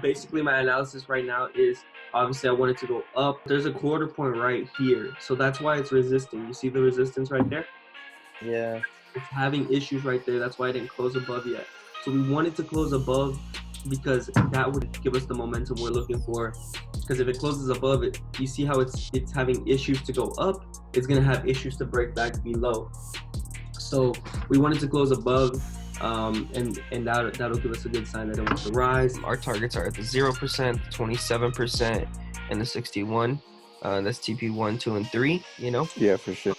Basically, my analysis right now is obviously I want it to go up. There's a quarter point right here. So that's why it's resisting. You see the resistance right there? Yeah. It's having issues right there. That's why I didn't close above yet. So we wanted to close above because that would give us the momentum we're looking for. Because if it closes above it, you see how it's having issues to go up. It's going to have issues to break back below. So we wanted to close above, and that'll give us a good sign that it wants to rise. Our targets are at the 0%, 27%, and the 61. That's TP 1, 2, and 3. Yeah, for sure.